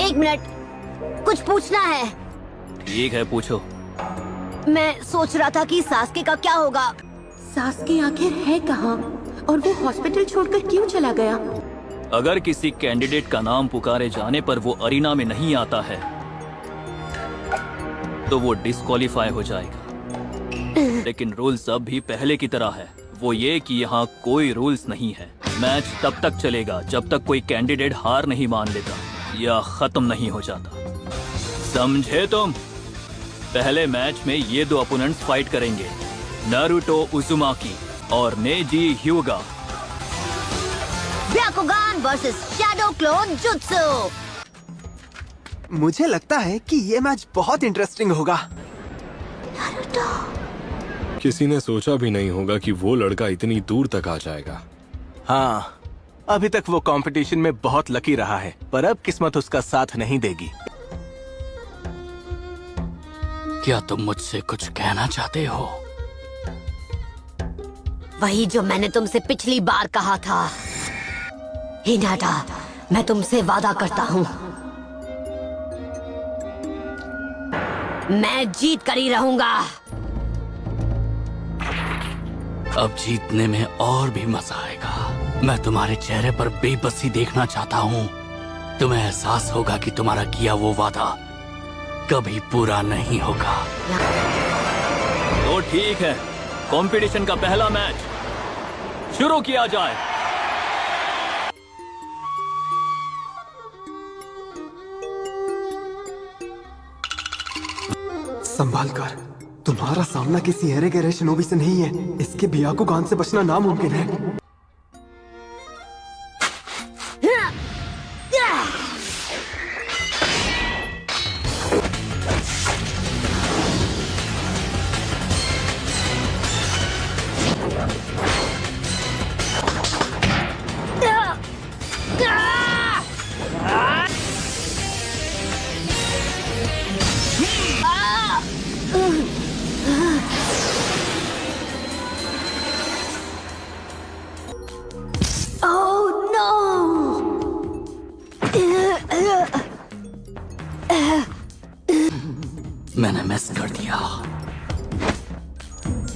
एक मिनट, कुछ पूछना है। ठीक है, पूछो। मैं सोच रहा था कि सास्के का क्या होगा। सास्के आखिर है कहाँ और वो हॉस्पिटल छोड़कर क्यों चला गया? अगर किसी कैंडिडेट का नाम पुकारे जाने पर वो अरीना में नहीं आता है तो वो डिस्क्वालीफाई हो जाएगा। लेकिन रूल्स अब भी पहले की तरह है, वो ये कि यहाँ कोई रूल्स नहीं है। मैच तब तक चलेगा जब तक कोई कैंडिडेट हार नहीं मान लेता या खत्म नहीं हो जाता। समझे तुम? पहले मैच में ये दो अपोनेंट्स फाइट करेंगे, नारुतो उजुमाकी और Neji Hyuga. Byakugan versus shadow clone jutsu. मुझे लगता है कि ये मैच बहुत इंटरेस्टिंग होगा। किसी ने सोचा भी नहीं होगा कि वो लड़का इतनी दूर तक आ जाएगा। हाँ, अभी तक वो कंपटीशन में बहुत लकी रहा है, पर अब किस्मत उसका साथ नहीं देगी। क्या तुम मुझसे कुछ कहना चाहते हो? वही जो मैंने तुमसे पिछली बार कहा था। हिनाटा, मैं तुमसे वादा करता हूँ, मैं जीत कर ही रहूंगा। अब जीतने में और भी मजा आएगा। मैं तुम्हारे चेहरे पर बेबसी देखना चाहता हूँ। तुम्हें एहसास होगा कि तुम्हारा किया वो वादा कभी पूरा नहीं होगा। तो ठीक है, कंपटीशन का पहला मैच शुरू किया जाए। संभाल कर, तुम्हारा सामना किसी एरे गैरे शिनोबी से नहीं है। इसके ब्याकुगान से बचना नामुमकिन है। मैंने मिस कर दिया।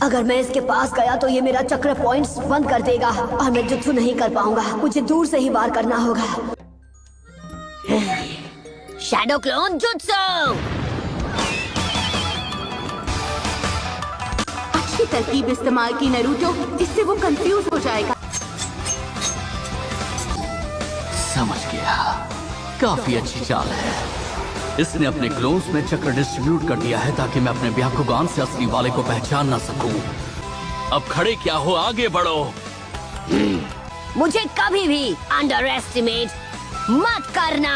अगर मैं इसके पास गया तो ये मेरा चक्र पॉइंट्स बंद कर देगा और मैं जुत्सु नहीं कर पाऊंगा। मुझे दूर से ही वार करना होगा। Shadow clone jutsu. अच्छी तरकीब इस्तेमाल की नारुतो, इससे वो कंफ्यूज हो जाएगा। समझ गया, काफी अच्छी चाल है। इसने अपने क्लोन्स में चक्र डिस्ट्रीब्यूट कर दिया है ताकि मैं अपने ब्याकुगान से असली वाले को पहचान ना सकूं। अब खड़े क्या हो, आगे बढ़ो। मुझे कभी भी अंडर एस्टिमेट मत करना।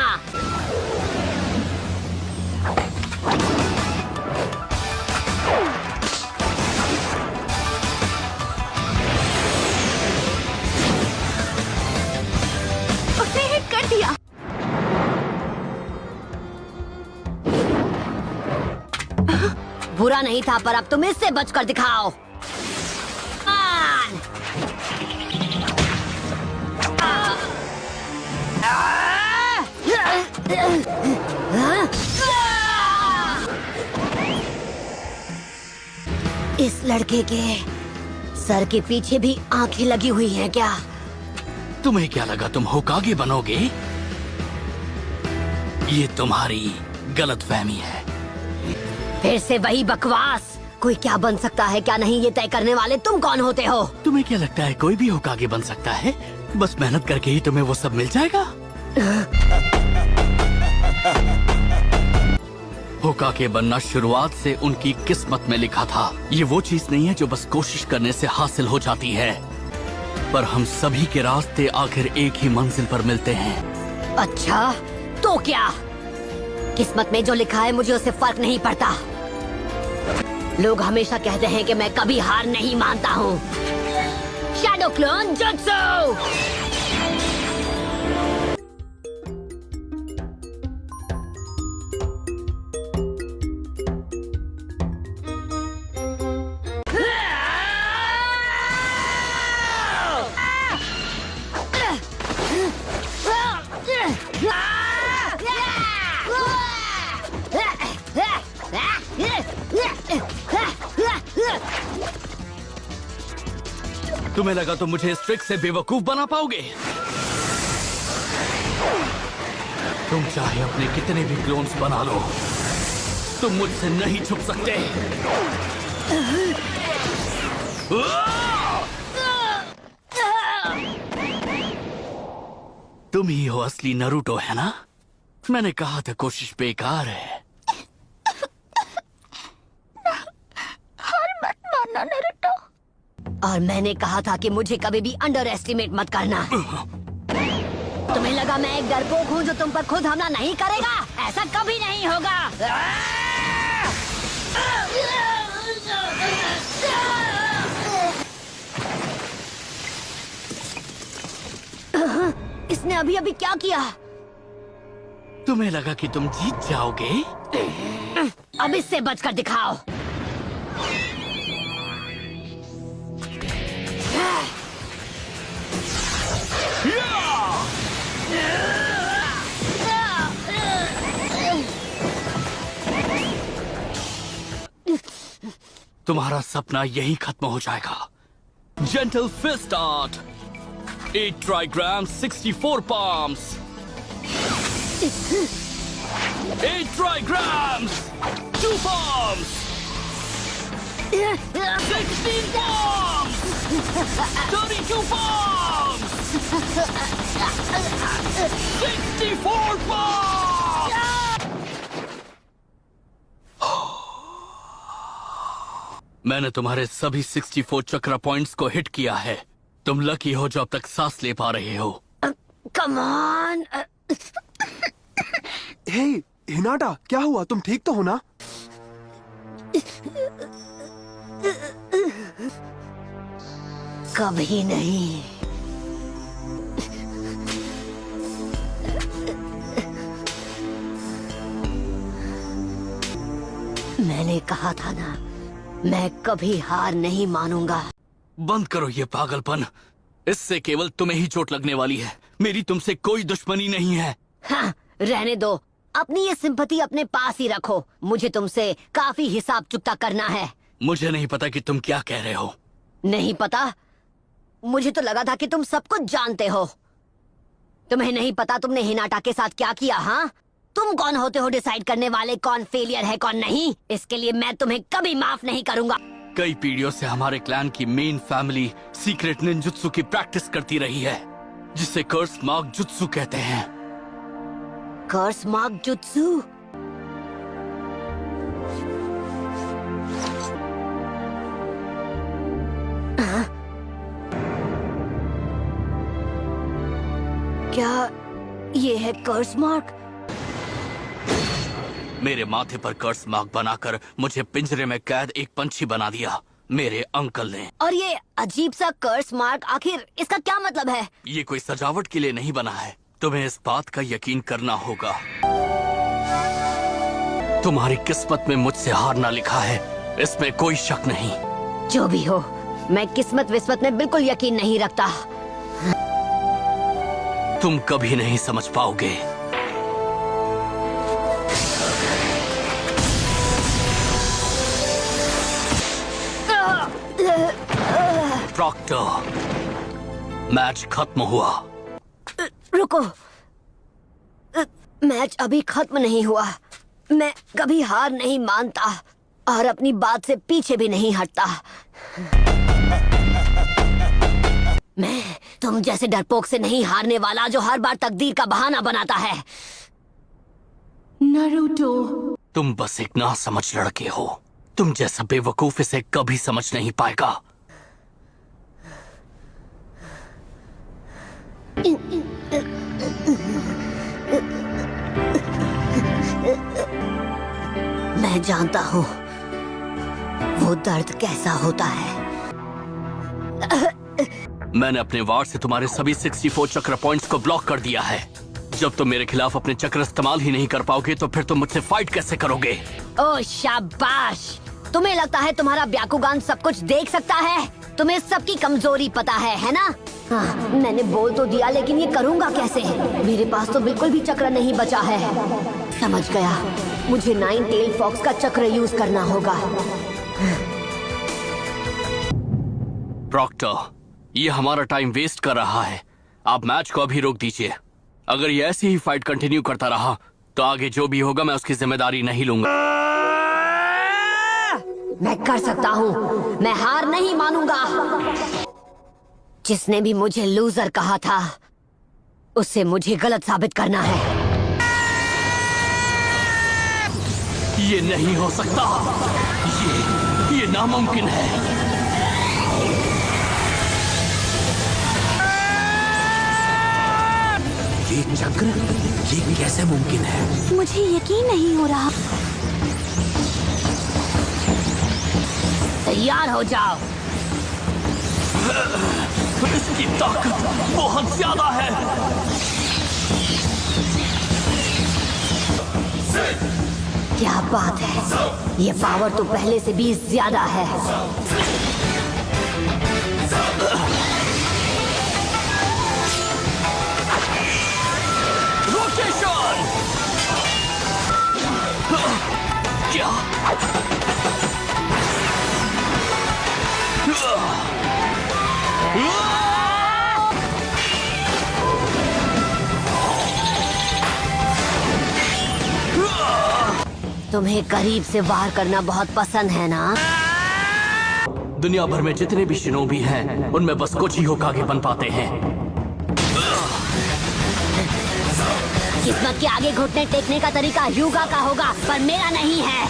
उसने हिट कर दिया। बुरा नहीं था, पर अब तुम इससे बचकर दिखाओ। इस लड़के के सर के पीछे भी आंखें लगी हुई हैं क्या? तुम्हें क्या लगा तुम होकागे बनोगे? ये तुम्हारी गलतफहमी है। फिर से वही बकवास। कोई क्या बन सकता है क्या नहीं, ये तय करने वाले तुम कौन होते हो? तुम्हें क्या लगता है कोई भी होकागे बन सकता है? बस मेहनत करके ही तुम्हें वो सब मिल जाएगा। होकागे बनना शुरुआत से उनकी किस्मत में लिखा था। ये वो चीज नहीं है जो बस कोशिश करने से हासिल हो जाती है, पर हम सभी के रास्ते आखिर एक ही मंजिल पर मिलते हैं। अच्छा, तो क्या? किस्मत में जो लिखा है मुझे उससे फर्क नहीं पड़ता। लोग हमेशा कहते हैं कि मैं कभी हार नहीं मानता हूँ। Shadow clone jutsu. तुम्हें लगा तुम मुझे इस ट्रिक से बेवकूफ बना पाओगे? तुम चाहे अपने कितने भी क्लोन्स बना लो, तुम मुझसे नहीं छुप सकते। तुम ही हो असली नारुतो, है ना? मैंने कहा था कोशिश बेकार है। और मैंने कहा था कि मुझे कभी भी अंडर एस्टिमेट मत करना। तुम्हें लगा मैं एक डरपोक हूँ जो तुम पर खुद हमला नहीं करेगा? ऐसा कभी नहीं होगा। इसने अभी अभी क्या किया? तुम्हें लगा कि तुम जीत जाओगे? अब इससे बचकर दिखाओ। तुम्हारा सपना यही खत्म हो जाएगा। Gentle fist art, 8 trigrams, 64 palms. 8 trigrams, 2 palms. 16 palms. 32 palms. 64 palms. मैंने तुम्हारे सभी 64 चक्र पॉइंट्स को हिट किया है। तुम लकी हो जो अब तक सांस ले पा रहे हो। Come on. हे हिनाटा, क्या हुआ? तुम ठीक तो हो ना? कभी नहीं। मैंने कहा था ना, मैं कभी हार नहीं मानूंगा। बंद करो ये पागलपन। इससे केवल तुम्हें ही चोट लगने वाली है। मेरी तुमसे कोई दुश्मनी नहीं है। हाँ, रहने दो। अपनी ये सिंपैथी अपने पास ही रखो। मुझे तुमसे काफी हिसाब चुकता करना है। मुझे नहीं पता कि तुम क्या कह रहे हो। नहीं पता? मुझे तो लगा था कि तुम सब कुछ जानते हो। तुम्हें नहीं पता तुमने हिनाटा के साथ क्या किया? हाँ, तुम कौन होते हो डिसाइड करने वाले कौन फेलियर है कौन नहीं? इसके लिए मैं तुम्हें कभी माफ नहीं करूंगा। कई पीढ़ियों से हमारे क्लैन की मेन फैमिली सीक्रेट निंजुत्सु की प्रैक्टिस करती रही है, जिसे कर्स मार्क जुत्सु कहते हैं। कर्स मार्क जुत्सु? क्या ये है कर्स मार्क? मेरे माथे पर कर्स मार्क बनाकर मुझे पिंजरे में कैद एक पंछी बना दिया मेरे अंकल ने। और ये अजीब सा कर्स मार्क, आखिर इसका क्या मतलब है? ये कोई सजावट के लिए नहीं बना है। तुम्हें इस बात का यकीन करना होगा। तुम्हारी किस्मत में मुझसे हारना लिखा है, इसमें कोई शक नहीं। जो भी हो, मैं किस्मत विस्मत में बिल्कुल यकीन नहीं रखता। तुम कभी नहीं समझ पाओगे। प्रॉक्टर, मैच खत्म हुआ। रुको, मैच अभी खत्म नहीं हुआ। मैं कभी हार नहीं मानता और अपनी बात से पीछे भी नहीं हटता। मैं तुम जैसे डरपोक से नहीं हारने वाला जो हर बार तकदीर का बहाना बनाता है। नारुतो, तुम बस एक नासमझ लड़के हो। तुम जैसा बेवकूफ इसे कभी समझ नहीं पाएगा। मैं जानता हूँ वो दर्द कैसा होता है। मैंने अपने वार से तुम्हारे सभी 64 चक्र पॉइंट्स को ब्लॉक कर दिया है। जब तुम मेरे खिलाफ अपने चक्र इस्तेमाल ही नहीं कर पाओगे तो फिर तुम मुझसे फाइट कैसे करोगे? ओ शाबाश! तुम्हें लगता है तुम्हारा ब्याकुगान सब कुछ देख सकता है? तुम्हें सबकी कमजोरी पता है ना? हाँ, मैंने बोल तो दिया, लेकिन ये करूँगा कैसे? मेरे पास तो बिल्कुल भी चक्र नहीं बचा है। समझ गया, मुझे 9 टेल फॉक्स का चक्र यूज करना होगा। प्रॉक्टर, ये हमारा टाइम वेस्ट कर रहा है। आप मैच को अभी रोक दीजिए। अगर ये ऐसी ही फाइट कंटिन्यू करता रहा तो आगे जो भी होगा मैं उसकी जिम्मेदारी नहीं लूंगा। मैं कर सकता हूँ, मैं हार नहीं मानूंगा। जिसने भी मुझे लूजर कहा था उसे मुझे गलत साबित करना है। ये नहीं हो सकता, ये नामुमकिन है। ये चक्र, ये कैसे मुमकिन है? मुझे यकीन नहीं हो रहा। तैयार हो जाओ। इसकी ताकत बहुत ज्यादा है। क्या बात है, ये पावर तो पहले से भी ज्यादा है। रोटेशन! क्या? तुम्हें करीब से वार करना बहुत पसंद है ना? दुनिया भर में जितने भी शिनोबी हैं उनमें बस कुछ ही होकागे बन पाते हैं। किस्मत के आगे घुटने टेकने का तरीका युगा का होगा, पर मेरा नहीं है।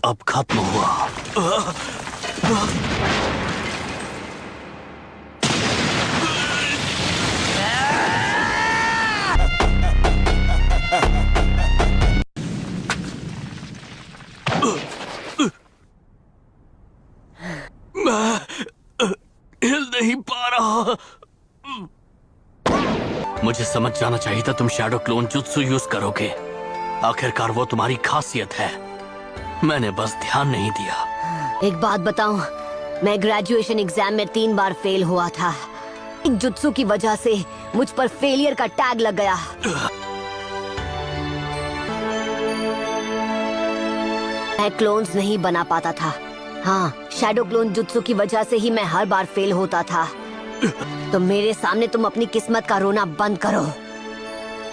अब खत्म हुआ। मैं हिल नहीं पा रहा। मुझे समझ जाना चाहिए था तुम शैडो क्लोन जुत्सु यूज करोगे। आखिरकार वो तुम्हारी खासियत है। मैंने बस ध्यान नहीं दिया। एक बात बताऊं, मैं ग्रेजुएशन एग्जाम में 3 बार फेल हुआ था। एक जुत्सु की वजह से मुझ पर फेलियर का टैग लग गया। मैं क्लोन्स नहीं बना पाता था। हाँ, शैडो क्लोन जुत्सु की वजह से ही मैं हर बार फेल होता था। तो मेरे सामने तुम अपनी किस्मत का रोना बंद करो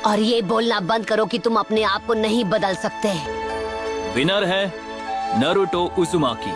और ये बोलना बंद करो कि तुम अपने आप को नहीं बदल सकते। विनर है नारुतो उजुमाकी।